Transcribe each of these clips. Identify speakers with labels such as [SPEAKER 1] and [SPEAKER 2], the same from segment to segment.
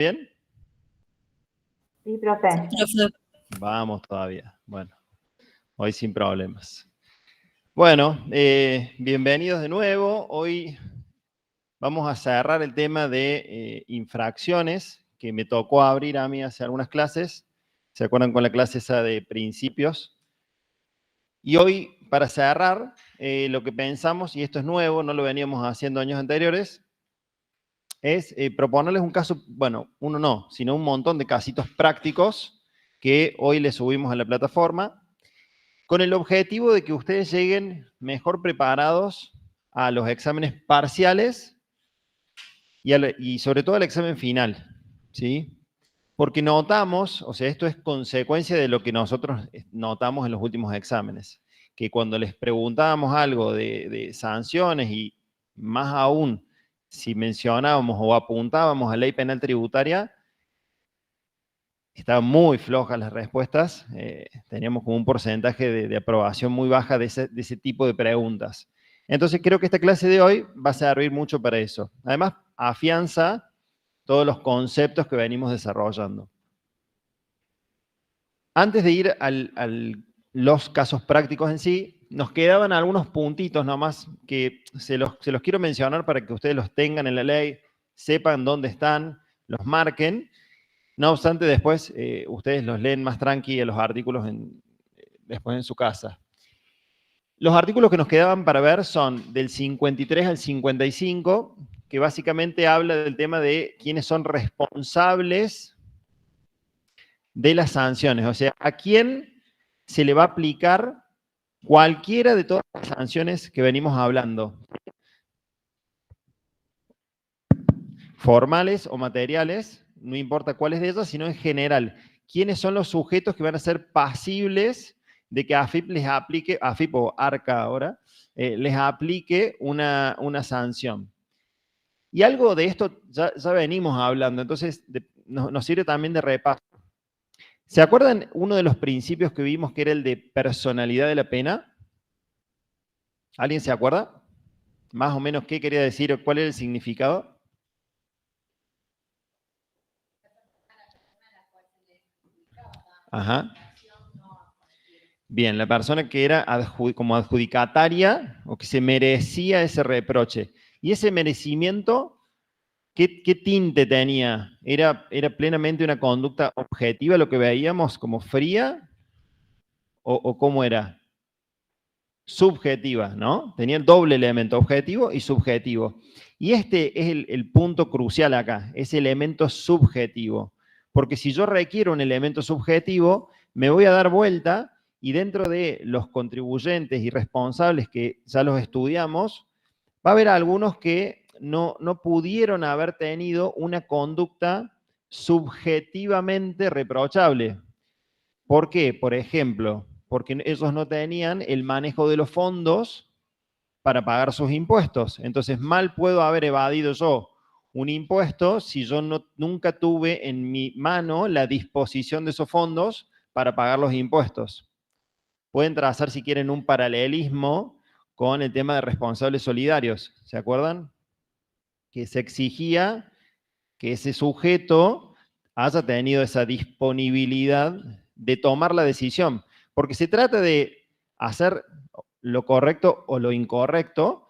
[SPEAKER 1] ¿Bien?
[SPEAKER 2] Sí, profe.
[SPEAKER 1] Vamos todavía. Bueno, hoy sin problemas. Bueno, bienvenidos de nuevo. Hoy vamos a cerrar el tema de infracciones, que me tocó abrir a mí hace algunas clases. ¿Se acuerdan con la clase esa de principios? Y hoy, para cerrar, lo que pensamos, y esto es nuevo, no lo veníamos haciendo años anteriores, es proponerles un caso, bueno, uno no, sino un montón de casitos prácticos que hoy les subimos a la plataforma, con el objetivo de que ustedes lleguen mejor preparados a los exámenes parciales y sobre todo al examen final, ¿sí? Porque notamos, o sea, esto es consecuencia de lo que nosotros notamos en los últimos exámenes, que cuando les preguntábamos algo de sanciones y más aún si mencionábamos o apuntábamos a ley penal tributaria, estaban muy flojas las respuestas, teníamos como un porcentaje de aprobación muy baja de ese tipo de preguntas. Entonces creo que esta clase de hoy va a servir mucho para eso. Además, afianza todos los conceptos que venimos desarrollando. Antes de ir a los casos prácticos en sí, nos quedaban algunos puntitos nomás que se los quiero mencionar para que ustedes los tengan en la ley, sepan dónde están, los marquen. No obstante, después ustedes los leen más tranqui los artículos después en su casa. Los artículos que nos quedaban para ver son del 53 al 55, que básicamente habla del tema de quiénes son responsables de las sanciones. O sea, a quién se le va a aplicar cualquiera de todas las sanciones que venimos hablando. Formales o materiales, no importa cuáles de ellas, sino en general. ¿Quiénes son los sujetos que van a ser pasibles de que AFIP les aplique, AFIP o ARCA ahora, les aplique una sanción? Y algo de esto ya venimos hablando, entonces nos sirve también de repaso. ¿Se acuerdan uno de los principios que vimos que era el de personalidad de la pena? ¿Alguien se acuerda? Más o menos qué quería decir o cuál era el significado. Ajá. Bien, la persona que era como adjudicataria o que se merecía ese reproche. Y ese merecimiento, ¿qué tinte tenía? ¿Era plenamente una conducta objetiva, lo que veíamos como fría? ¿O cómo era? Subjetiva, ¿no? Tenía el doble elemento, objetivo y subjetivo. Y este es el punto crucial acá, ese elemento subjetivo. Porque si yo requiero un elemento subjetivo, me voy a dar vuelta y dentro de los contribuyentes y responsables que ya los estudiamos, va a haber algunos que no pudieron haber tenido una conducta subjetivamente reprochable. ¿Por qué? Por ejemplo, porque ellos no tenían el manejo de los fondos para pagar sus impuestos. Entonces, mal puedo haber evadido yo un impuesto si yo nunca tuve en mi mano la disposición de esos fondos para pagar los impuestos. Pueden trazar, si quieren, un paralelismo con el tema de responsables solidarios. ¿Se acuerdan? Que se exigía que ese sujeto haya tenido esa disponibilidad de tomar la decisión. Porque se trata de hacer lo correcto o lo incorrecto,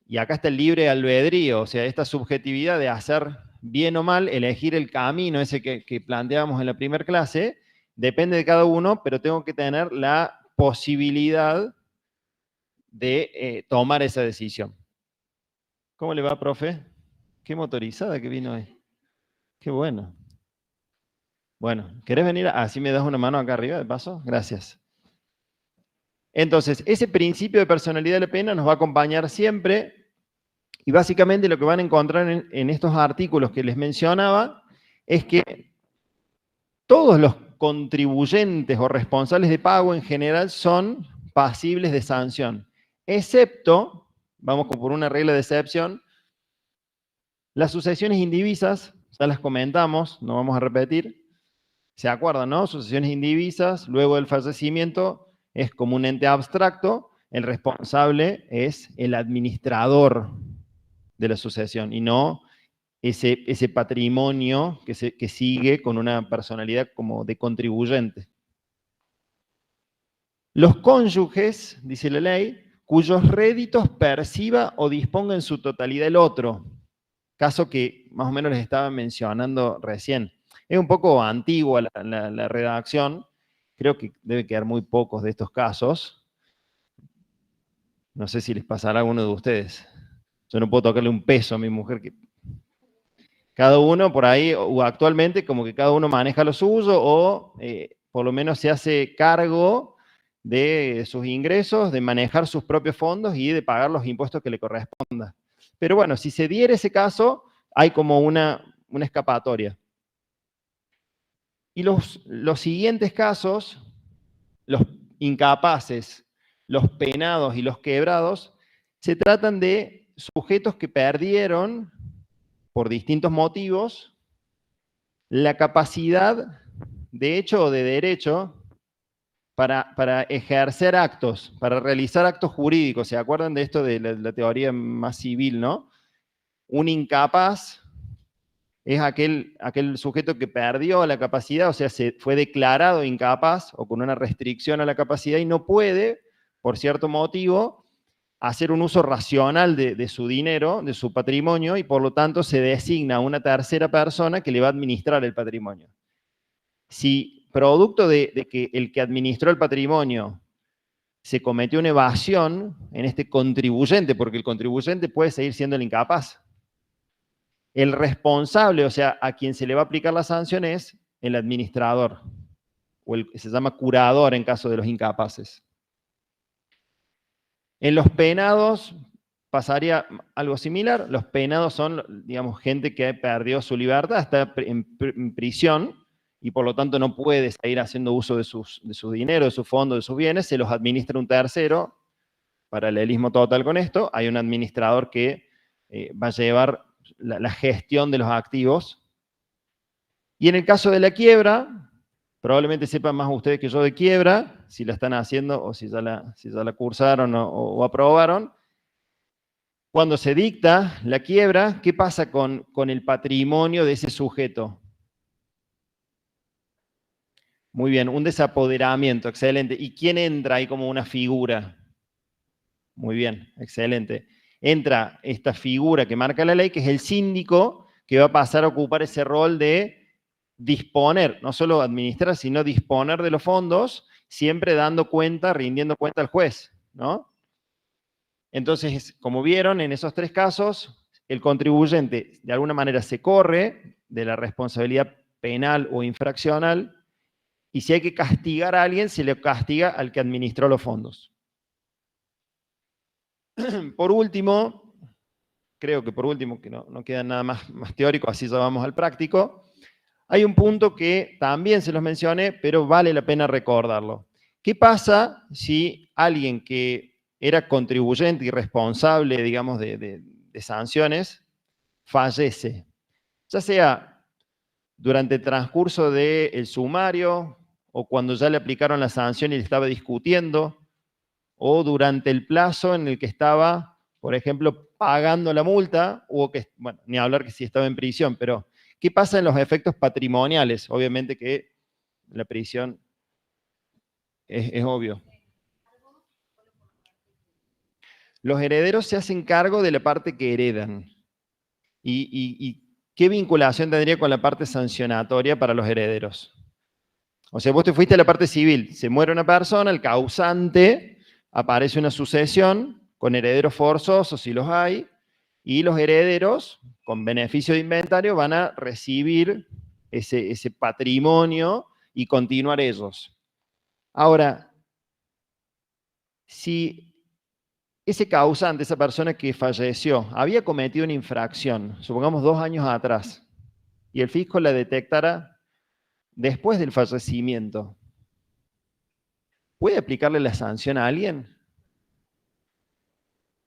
[SPEAKER 1] y acá está el libre albedrío, o sea, esta subjetividad de hacer bien o mal, elegir el camino ese que planteamos en la primera clase, depende de cada uno, pero tengo que tener la posibilidad de tomar esa decisión. ¿Cómo le va, profe? Qué motorizada que vino hoy. Qué bueno. Bueno, ¿querés venir? Así me das una mano acá arriba de paso. Gracias. Entonces, ese principio de personalidad de la pena nos va a acompañar siempre y básicamente lo que van a encontrar en estos artículos que les mencionaba es que todos los contribuyentes o responsables de pago en general son pasibles de sanción, excepto, vamos por una regla de excepción, las sucesiones indivisas, ya las comentamos, no vamos a repetir. ¿Se acuerdan, no? Sucesiones indivisas, luego del fallecimiento, es como un ente abstracto, el responsable es el administrador de la sucesión y no ese patrimonio que sigue con una personalidad como de contribuyente. Los cónyuges, dice la ley, cuyos réditos perciba o disponga en su totalidad el otro. Caso que más o menos les estaba mencionando recién. Es un poco antigua la redacción. Creo que debe quedar muy pocos de estos casos. No sé si les pasará a alguno de ustedes. Yo no puedo tocarle un peso a mi mujer. Cada uno por ahí, o actualmente, como que cada uno maneja lo suyo, o por lo menos se hace cargo de sus ingresos, de manejar sus propios fondos y de pagar los impuestos que le correspondan. Pero bueno, si se diera ese caso, hay como una escapatoria. Y los siguientes casos, los incapaces, los penados y los quebrados, se tratan de sujetos que perdieron, por distintos motivos, la capacidad de hecho o de derecho para ejercer actos, para realizar actos jurídicos. ¿Se acuerdan de esto de la teoría más civil, no? Un incapaz es aquel sujeto que perdió la capacidad, o sea, se fue declarado incapaz o con una restricción a la capacidad y no puede, por cierto motivo, hacer un uso racional de su dinero, de su patrimonio, y por lo tanto se designa a una tercera persona que le va a administrar el patrimonio. Si producto de que el que administró el patrimonio se cometió una evasión en este contribuyente, porque el contribuyente puede seguir siendo el incapaz, el responsable, o sea, a quien se le va a aplicar la sanción es el administrador, o se llama curador en caso de los incapaces. En los penados pasaría algo similar. Los penados son, digamos, gente que perdió su libertad, está en prisión y por lo tanto no puede seguir haciendo uso de su dinero, de su fondo, de sus bienes, se los administra un tercero, paralelismo total con esto, hay un administrador que va a llevar la gestión de los activos. Y en el caso de la quiebra, probablemente sepan más ustedes que yo de quiebra, si la están haciendo o si ya la cursaron o aprobaron. Cuando se dicta la quiebra, ¿qué pasa con el patrimonio de ese sujeto? Muy bien, un desapoderamiento, excelente. ¿Y quién entra ahí como una figura? Muy bien, excelente. Entra esta figura que marca la ley, que es el síndico, que va a pasar a ocupar ese rol de disponer, no solo administrar, sino disponer de los fondos, siempre dando cuenta, rindiendo cuenta al juez, ¿no? Entonces, como vieron, en esos tres casos, el contribuyente de alguna manera se corre de la responsabilidad penal o infraccional, y si hay que castigar a alguien, se le castiga al que administró los fondos. Por último, creo que por último, que no queda nada más teórico, así ya vamos al práctico, hay un punto que también se los mencioné, pero vale la pena recordarlo. ¿Qué pasa si alguien que era contribuyente y responsable, digamos, de sanciones, fallece? Ya sea durante el transcurso del sumario, o cuando ya le aplicaron la sanción y le estaba discutiendo, o durante el plazo en el que estaba, por ejemplo, pagando la multa, o que, bueno, ni hablar que si estaba en prisión, pero ¿qué pasa en los efectos patrimoniales? Obviamente que la prisión es obvio. Los herederos se hacen cargo de la parte que heredan. ¿Y qué vinculación tendría con la parte sancionatoria para los herederos? O sea, vos te fuiste a la parte civil, se muere una persona, el causante, aparece una sucesión con herederos forzosos, si los hay, y los herederos, con beneficio de inventario, van a recibir ese patrimonio y continuar ellos. Ahora, si ese causante, esa persona que falleció, había cometido una infracción, supongamos 2 años atrás, y el fisco la detectara después del fallecimiento, ¿puede aplicarle la sanción a alguien?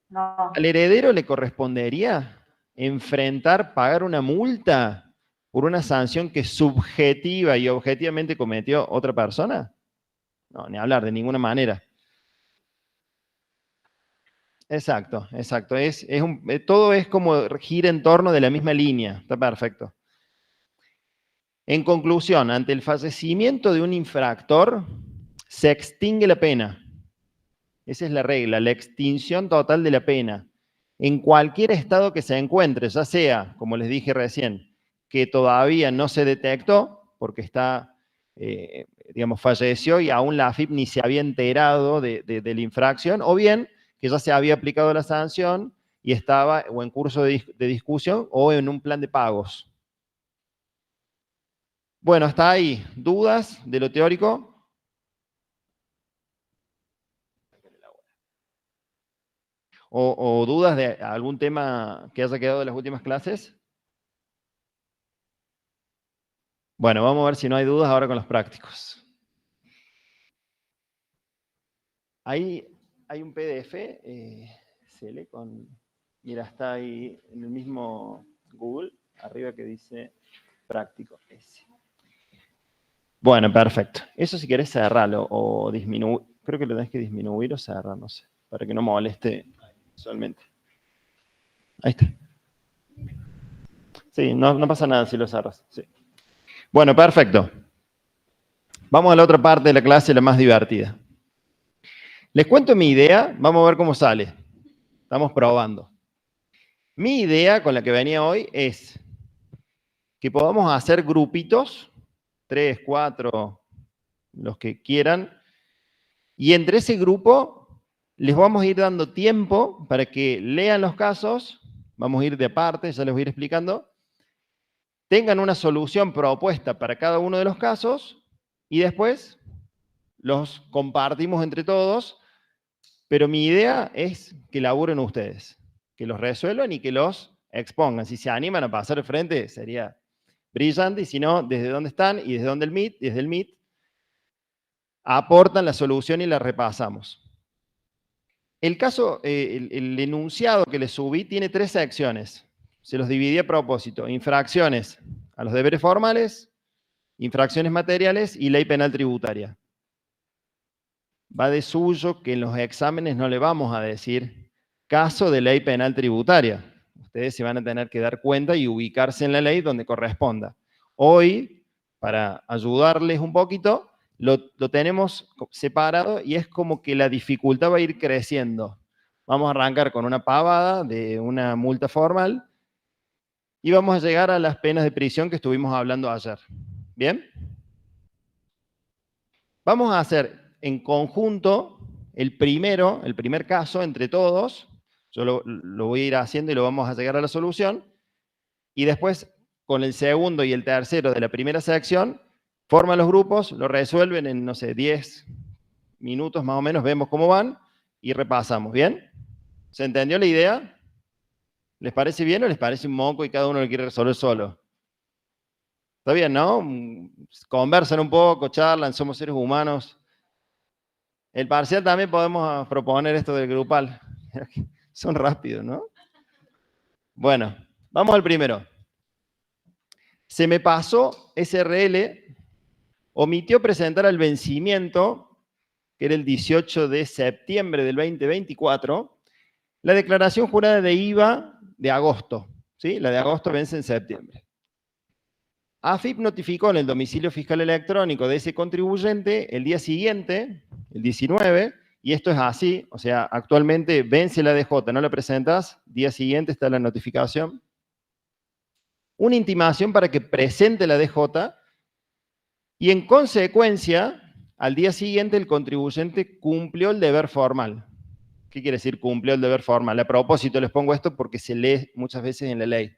[SPEAKER 2] No.
[SPEAKER 1] ¿Al heredero le correspondería pagar una multa por una sanción que subjetiva y objetivamente cometió otra persona? No, ni hablar, de ninguna manera. Exacto, exacto. Todo es como gira en torno de la misma línea. Está perfecto. En conclusión, ante el fallecimiento de un infractor, se extingue la pena. Esa es la regla, la extinción total de la pena. En cualquier estado que se encuentre, ya sea, como les dije recién, que todavía no se detectó, porque está, digamos, falleció y aún la AFIP ni se había enterado de la infracción, o bien que ya se había aplicado la sanción y estaba o en curso de discusión o en un plan de pagos. Bueno, hasta ahí. ¿Dudas de lo teórico? ¿O dudas de algún tema que haya quedado de las últimas clases? Bueno, vamos a ver si no hay dudas ahora con los prácticos. Ahí hay un PDF, se lee con... Mira, está ahí en el mismo Google, arriba que dice práctico. Ese. Bueno, perfecto. Eso si querés cerrarlo o disminuir, creo que lo tenés que disminuir o cerrar, no sé, para que no moleste visualmente. Ahí está. Sí, no pasa nada si lo cerras. Sí. Bueno, perfecto. Vamos a la otra parte de la clase, la más divertida. Les cuento mi idea, vamos a ver cómo sale. Estamos probando. Mi idea con la que venía hoy es que podamos hacer grupitos, 3, 4, los que quieran, y entre ese grupo les vamos a ir dando tiempo para que lean los casos, vamos a ir de aparte, ya les voy a ir explicando, tengan una solución propuesta para cada uno de los casos y después los compartimos entre todos, pero mi idea es que laburen ustedes, que los resuelvan y que los expongan. Si se animan a pasar al frente, sería brillante, y si no, desde dónde están y desde dónde desde el Meet, aportan la solución y la repasamos. El caso, el enunciado que les subí tiene 3 secciones. Se los dividí a propósito. Infracciones a los deberes formales, infracciones materiales y ley penal tributaria. Va de suyo que en los exámenes no le vamos a decir caso de ley penal tributaria. Ustedes se van a tener que dar cuenta y ubicarse en la ley donde corresponda. Hoy, para ayudarles un poquito, lo tenemos separado y es como que la dificultad va a ir creciendo. Vamos a arrancar con una pavada de una multa formal y vamos a llegar a las penas de prisión que estuvimos hablando ayer. ¿Bien? Vamos a hacer en conjunto el primer caso entre todos. Yo lo voy a ir haciendo y lo vamos a llegar a la solución. Y después, con el segundo y el tercero de la primera sección, forman los grupos, lo resuelven en, no sé, 10 minutos más o menos, vemos cómo van y repasamos. ¿Bien? ¿Se entendió la idea? ¿Les parece bien o les parece un moco y cada uno lo quiere resolver solo? Está bien, ¿no? Conversan un poco, charlan, somos seres humanos. El parcial también podemos proponer esto del grupal. Son rápidos, ¿no? Bueno, vamos al primero. Se me pasó SRL, omitió presentar al vencimiento, que era el 18 de septiembre del 2024, la declaración jurada de IVA de agosto. ¿Sí? La de agosto vence en septiembre. AFIP notificó en el domicilio fiscal electrónico de ese contribuyente el día siguiente, el 19, y esto es así, o sea, actualmente vence la DJ, no la presentas, día siguiente está la notificación. Una intimación para que presente la DJ y en consecuencia, al día siguiente el contribuyente cumplió el deber formal. ¿Qué quiere decir cumplió el deber formal? A propósito les pongo esto porque se lee muchas veces en la ley.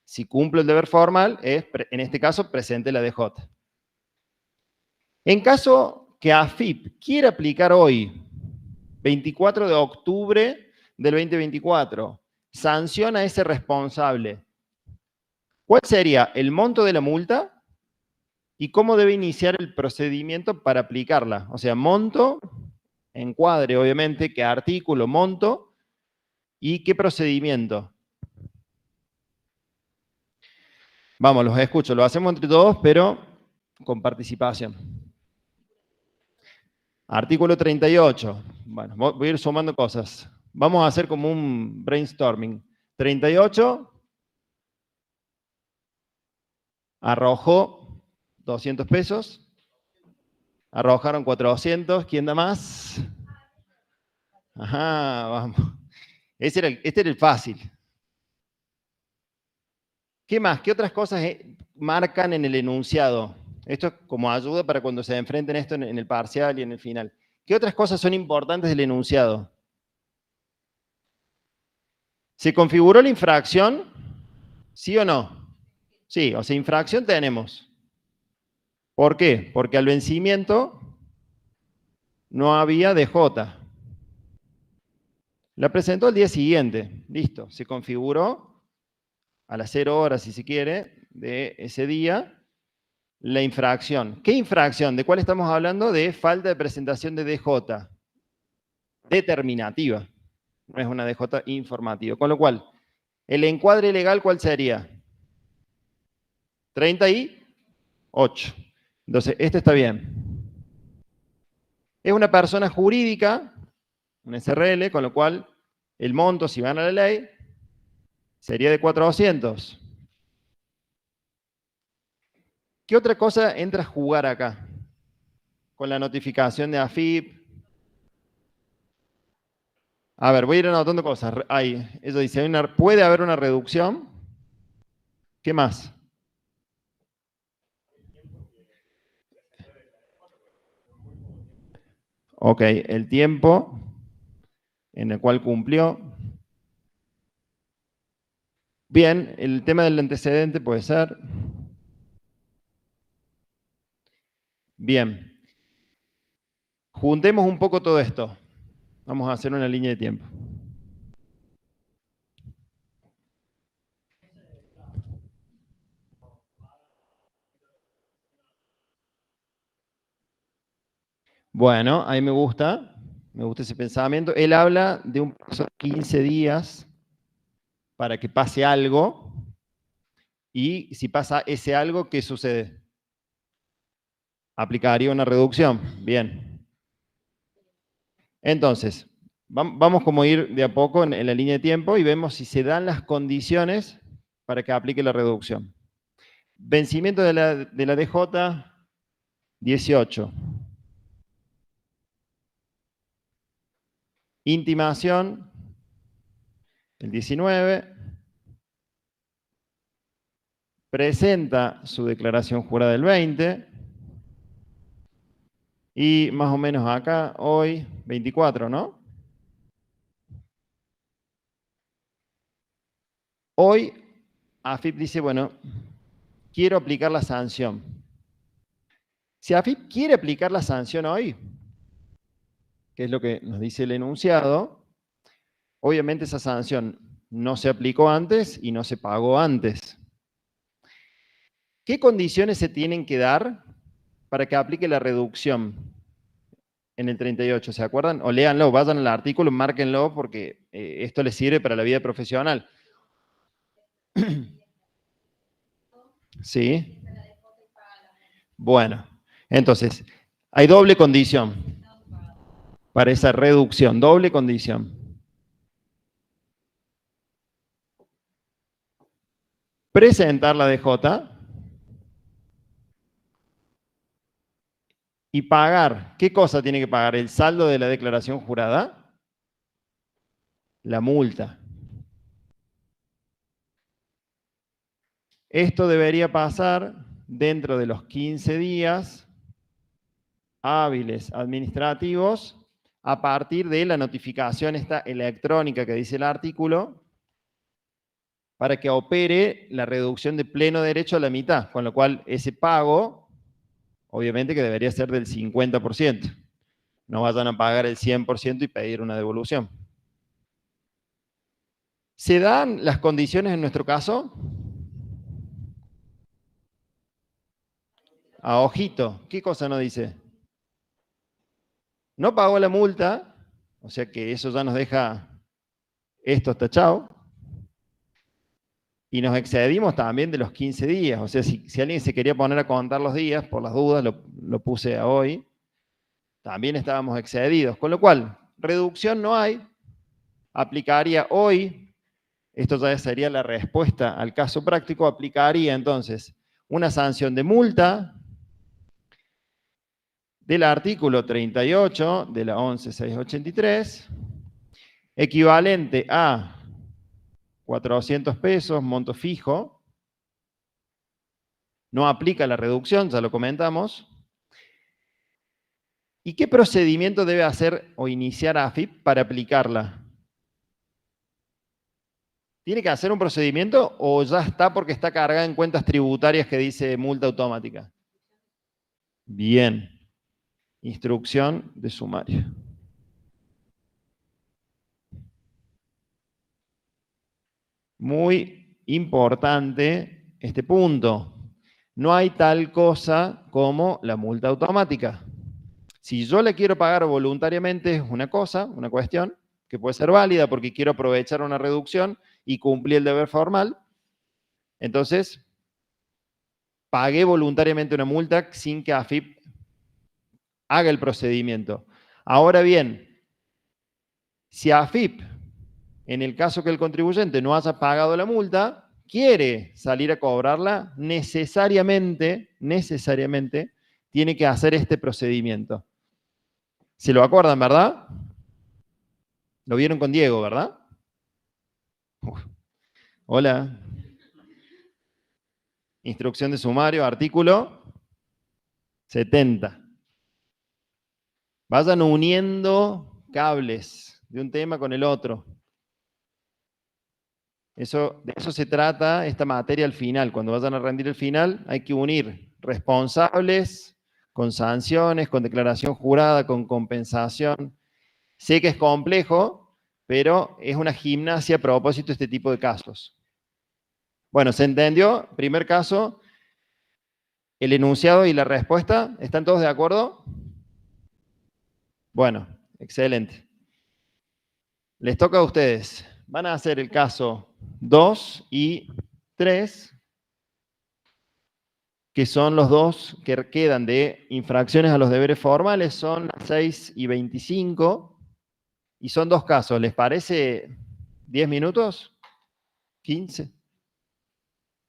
[SPEAKER 1] Si cumplo el deber formal, en este caso, presente la DJ. En caso que AFIP quiera aplicar hoy, 24 de octubre del 2024, sanciona a ese responsable. ¿Cuál sería el monto de la multa y cómo debe iniciar el procedimiento para aplicarla? O sea, monto, encuadre, obviamente, qué artículo, monto y qué procedimiento. Vamos, los escucho, lo hacemos entre todos, pero con participación. Artículo 38. Bueno, voy a ir sumando cosas. Vamos a hacer como un brainstorming. 38 arrojó 200 pesos. Arrojaron 400. ¿Quién da más? Ajá, vamos. Este era el fácil. ¿Qué más? ¿Qué otras cosas marcan en el enunciado? Esto es como ayuda para cuando se enfrenten esto en el parcial y en el final. ¿Qué otras cosas son importantes del enunciado? ¿Se configuró la infracción? ¿Sí o no? Sí, o sea, infracción tenemos. ¿Por qué? Porque al vencimiento no había DJ. La presentó al día siguiente. Listo, se configuró a las 0 horas, si se quiere, de ese día, la infracción. ¿Qué infracción? ¿De cuál estamos hablando? De falta de presentación de DJ. Determinativa. No es una DJ informativa. Con lo cual, el encuadre legal, ¿cuál sería? 38. Entonces, este está bien. Es una persona jurídica, un SRL, con lo cual el monto, si van a la ley, sería de 400. ¿Qué otra cosa entra a jugar acá? Con la notificación de AFIP. A ver, voy a ir anotando cosas. Ahí, eso dice, puede haber una reducción. ¿Qué más? Ok, el tiempo en el cual cumplió. Bien, el tema del antecedente puede ser. Bien. Juntemos un poco todo esto. Vamos a hacer una línea de tiempo. Bueno, ahí me gusta ese pensamiento. Él habla de un plazo de 15 días para que pase algo, y si pasa ese algo, ¿qué sucede? Aplicaría una reducción. Bien. Entonces, vamos como a ir de a poco en la línea de tiempo y vemos si se dan las condiciones para que aplique la reducción. Vencimiento de la DJ, 18. Intimación, el 19. Presenta su declaración jurada el 20. Y más o menos acá, hoy, 24, ¿no? Hoy, AFIP dice, bueno, quiero aplicar la sanción. Si AFIP quiere aplicar la sanción hoy, que es lo que nos dice el enunciado, obviamente esa sanción no se aplicó antes y no se pagó antes. ¿Qué condiciones se tienen que dar para que aplique la reducción en el 38? ¿Se acuerdan? O léanlo, vayan al artículo, márquenlo, porque esto les sirve para la vida profesional. ¿Sí? Bueno, entonces, hay doble condición para esa reducción, doble condición. Presentar la DJ y pagar. ¿Qué cosa tiene que pagar? ¿El saldo de la declaración jurada? La multa. Esto debería pasar dentro de los 15 días hábiles administrativos a partir de la notificación esta electrónica que dice el artículo, para que opere la reducción de pleno derecho a la mitad, con lo cual ese pago, obviamente que debería ser del 50%. No vayan a pagar el 100% y pedir una devolución. ¿Se dan las condiciones en nuestro caso? A ojito, ¿qué cosa nos dice? No pagó la multa, o sea que eso ya nos deja esto tachado. Y nos excedimos también de los 15 días. O sea, si alguien se quería poner a contar los días, por las dudas, lo puse a hoy, también estábamos excedidos. Con lo cual, reducción no hay, aplicaría hoy, esto ya sería la respuesta al caso práctico, aplicaría entonces una sanción de multa del artículo 38 de la 11.683, equivalente a 400 pesos, monto fijo. No aplica la reducción, ya lo comentamos. ¿Y qué procedimiento debe hacer o iniciar AFIP para aplicarla? ¿Tiene que hacer un procedimiento o ya está porque está cargada en cuentas tributarias que dice multa automática? Bien. Instrucción de sumario. Muy importante este punto. No hay tal cosa como la multa automática. Si yo le quiero pagar voluntariamente es una cosa, una cuestión, que puede ser válida porque quiero aprovechar una reducción y cumplir el deber formal. Entonces, pagué voluntariamente una multa sin que AFIP haga el procedimiento. Ahora bien, si AFIP, en el caso que el contribuyente no haya pagado la multa, quiere salir a cobrarla, necesariamente tiene que hacer este procedimiento. ¿Se lo acuerdan, verdad? Lo vieron con Diego, ¿verdad? Uf. Hola. Instrucción de sumario, artículo 70. Vayan uniendo cables de un tema con el otro. De eso se trata esta materia al final. Cuando vayan a rendir el final, hay que unir responsables con sanciones, con declaración jurada, con compensación. Sé que es complejo, pero es una gimnasia a propósito de este tipo de casos. Bueno, ¿se entendió? Primer caso, el enunciado y la respuesta. ¿Están todos de acuerdo? Bueno, excelente. Les toca a ustedes. Van a hacer el caso 2 y 3, que son los dos que quedan de infracciones a los deberes formales, son 6 y 25, y son dos casos. ¿Les parece 10 minutos? ¿15?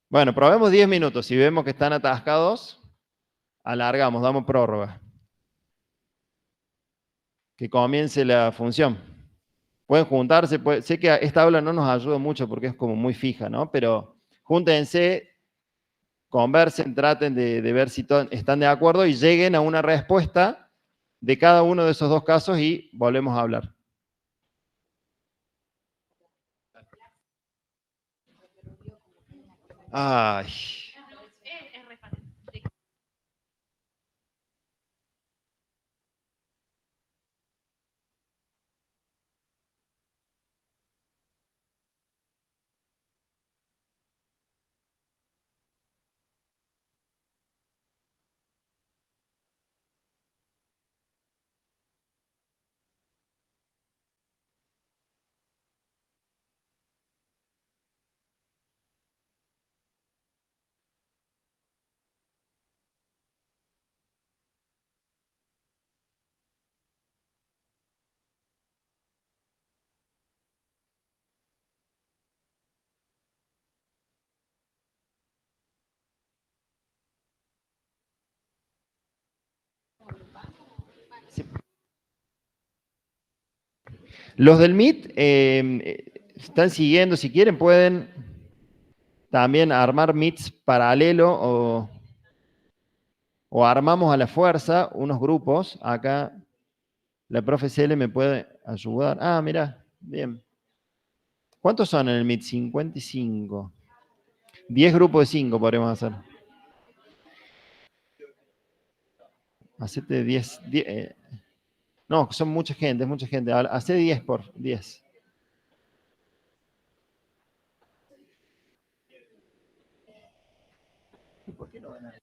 [SPEAKER 1] Bueno, probemos 10 minutos. Si vemos que están atascados, alargamos, damos prórroga. Que comience la función. Pueden juntarse, sé que esta aula no nos ayuda mucho porque es como muy fija, ¿no? Pero júntense, conversen, traten de ver si están de acuerdo y lleguen a una respuesta de cada uno de esos dos casos y volvemos a hablar. Ay. Sí. Los del MIT están siguiendo, si quieren pueden también armar MITs paralelo o armamos a la fuerza unos grupos. Acá la profe Cele me puede ayudar. Ah, mira, bien. ¿Cuántos son en el MIT? 55. 10 grupos de 5 podríamos hacer. Hacete 10. No, son mucha gente, es mucha gente. Hacé 10 por 10. ¿Por qué no van a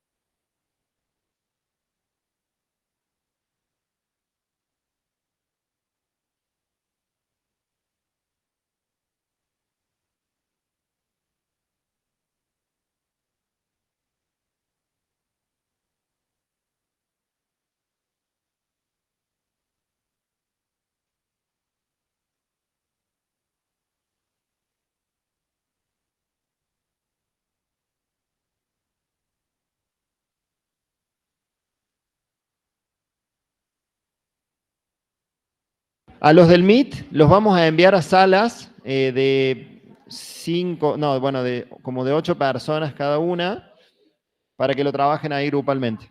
[SPEAKER 1] A los del Meet los vamos a enviar a salas de 5, no, bueno, como de 8 personas cada una, para que lo trabajen ahí grupalmente.